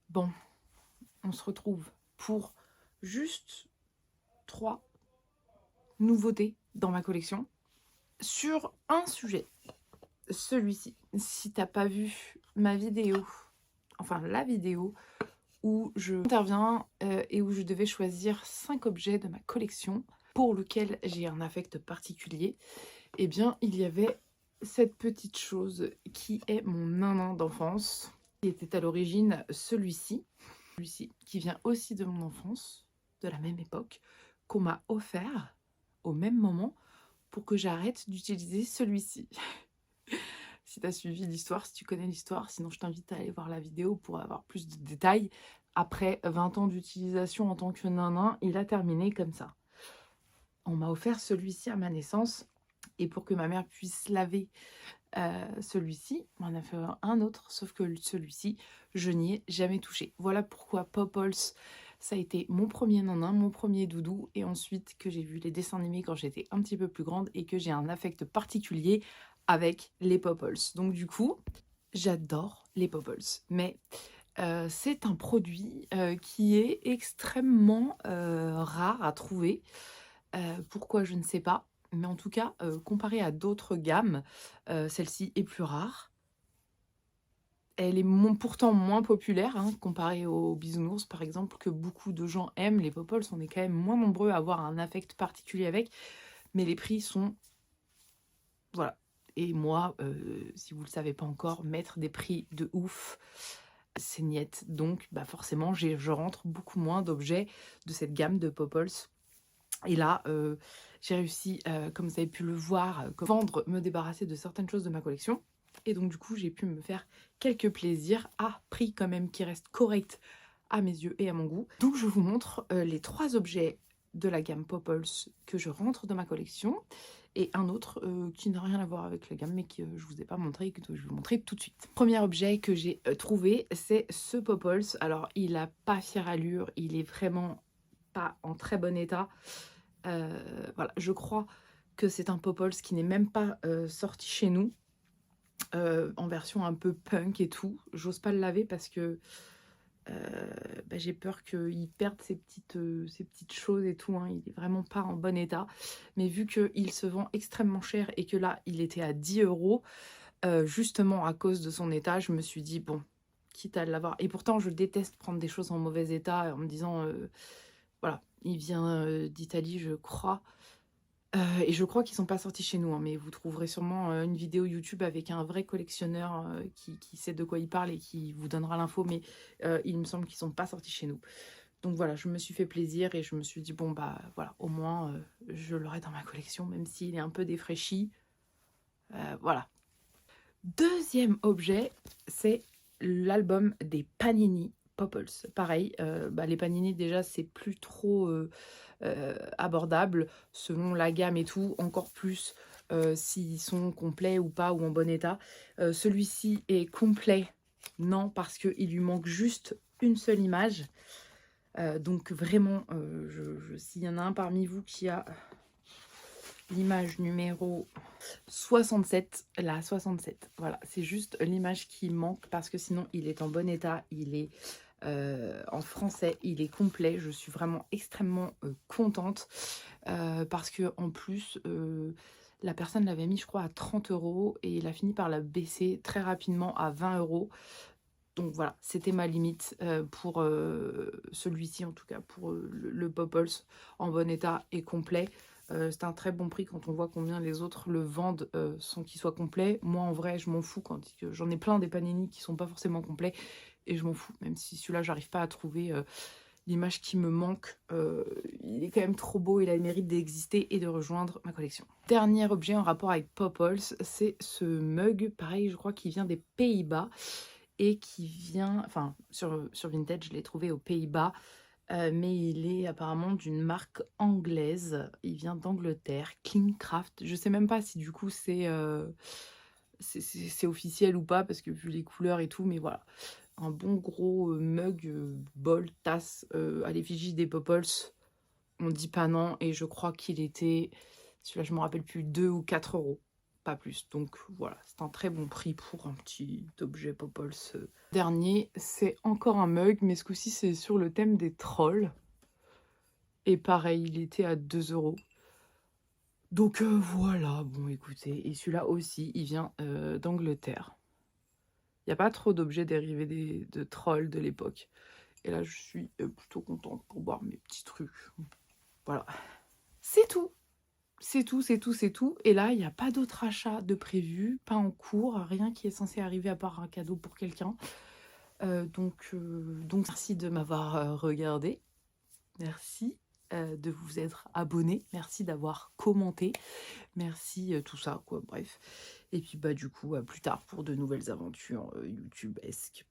Bon, on se retrouve pour juste 3 nouveautés dans ma collection sur un sujet. Celui-ci, si t'as pas vu ma vidéo, enfin la vidéo où je interviens et où je devais choisir 5 objets de ma collection pour lequel j'ai un affect particulier, eh bien il y avait cette petite chose qui est mon nanin d'enfance, qui était à l'origine celui-ci, qui vient aussi de mon enfance, de la même époque, qu'on m'a offert au même moment pour que j'arrête d'utiliser celui-ci. Si tu as suivi l'histoire, si tu connais l'histoire, sinon je t'invite à aller voir la vidéo pour avoir plus de détails. Après 20 ans d'utilisation en tant que nanin, il a terminé comme ça. On m'a offert celui-ci à ma naissance et pour que ma mère puisse laver celui-ci, on en a fait un autre, sauf que celui-ci, je n'y ai jamais touché. Voilà pourquoi Popples, ça a été mon premier nanin, mon premier doudou, et ensuite que j'ai vu les dessins animés quand j'étais un petit peu plus grande et que j'ai un affect particulier avec les Popples. Donc du coup, j'adore les Popples, mais c'est un produit qui est extrêmement rare à trouver. Pourquoi, je ne sais pas. Mais en tout cas, comparée à d'autres gammes, celle-ci est plus rare. Elle est pourtant moins populaire, hein, comparée aux bisounours, par exemple, que beaucoup de gens aiment. Les Popples, on est quand même moins nombreux à avoir un affect particulier avec. Mais les prix sont... Voilà. Et moi, si vous ne le savez pas encore, mettre des prix de ouf, c'est niette. Donc, bah forcément, je rentre beaucoup moins d'objets de cette gamme de Popples. Et là, j'ai réussi, comme vous avez pu le voir, vendre, me débarrasser de certaines choses de ma collection. Et donc du coup, j'ai pu me faire quelques plaisirs à prix quand même qui reste correct à mes yeux et à mon goût. Donc je vous montre les 3 objets de la gamme Popples que je rentre dans ma collection. Et un autre qui n'a rien à voir avec la gamme, mais que je vous ai pas montré et que je vais vous montrer tout de suite. Premier objet que j'ai trouvé, c'est ce Popples. Alors, il a pas fière allure, il est vraiment pas en très bon état. Voilà, je crois que c'est un Popples qui n'est même pas sorti chez nous, en version un peu punk et tout. J'ose pas le laver parce que bah, j'ai peur qu'il perde ces petites choses et tout, hein. Il est vraiment pas en bon état. Mais vu qu'il se vend extrêmement cher et que là, il était à 10 €, justement à cause de son état, je me suis dit, bon, quitte à l'avoir... Et pourtant, je déteste prendre des choses en mauvais état en me disant, voilà, il vient d'Italie, je crois. Et je crois qu'ils sont pas sortis chez nous, hein, mais vous trouverez sûrement une vidéo YouTube avec un vrai collectionneur qui sait de quoi il parle et qui vous donnera l'info, mais il me semble qu'ils sont pas sortis chez nous. Donc voilà, je me suis fait plaisir et je me suis dit, bon bah voilà, au moins je l'aurai dans ma collection, même s'il est un peu défraîchi. Voilà. Deuxième objet, c'est l'album des Panini Popples. Pareil, bah, les Panini déjà c'est plus trop abordable selon la gamme et tout, encore plus s'ils sont complets ou pas, ou en bon état. Celui-ci est complet, non, parce qu'il lui manque juste une seule image. Donc vraiment, s'il y en a un parmi vous qui a l'image numéro 67, la 67, voilà, c'est juste l'image qui manque parce que sinon il est en bon état, il est en français, il est complet. Je suis vraiment extrêmement contente parce que en plus la personne l'avait mis je crois à 30 € et il a fini par la baisser très rapidement à 20 €. Donc voilà, c'était ma limite pour celui-ci, en tout cas pour le Popples en bon état et complet. C'est un très bon prix quand on voit combien les autres le vendent sans qu'il soit complet. Moi en vrai je m'en fous, quand j'en ai plein des Panini qui sont pas forcément complets et je m'en fous, même si celui-là j'arrive pas à trouver l'image qui me manque. Il est quand même trop beau, il a le mérite d'exister et de rejoindre ma collection. Dernier objet en rapport avec Popples, c'est ce mug, pareil je crois qu'il vient des Pays-Bas et qui vient, enfin sur Vinted je l'ai trouvé aux Pays-Bas, mais il est apparemment d'une marque anglaise, il vient d'Angleterre, Cleancraft. Je sais même pas si du coup c'est officiel ou pas, parce que vu les couleurs et tout, mais voilà. Un bon gros mug, bol, tasse à l'effigie des Popples, on dit pas non, et je crois qu'il était, celui-là je me rappelle plus, 2 ou 4 €. pas plus. Donc voilà, c'est un très bon prix pour un petit objet Popples. Dernier, c'est encore un mug, mais ce coup-ci c'est sur le thème des trolls. Et pareil, il était à 2 €. Donc voilà, bon écoutez, et celui-là aussi, il vient d'Angleterre. Il n'y a pas trop d'objets dérivés de trolls de l'époque. Et là, je suis plutôt contente pour boire mes petits trucs. Voilà. C'est tout. C'est tout, c'est tout, c'est tout. Et là, il n'y a pas d'autre achat de prévu, pas en cours, rien qui est censé arriver à part un cadeau pour quelqu'un. Donc merci de m'avoir regardé. Merci de vous être abonné. Merci d'avoir commenté. Merci, tout ça, quoi, bref. Et puis, bah, du coup, à plus tard pour de nouvelles aventures YouTube-esques.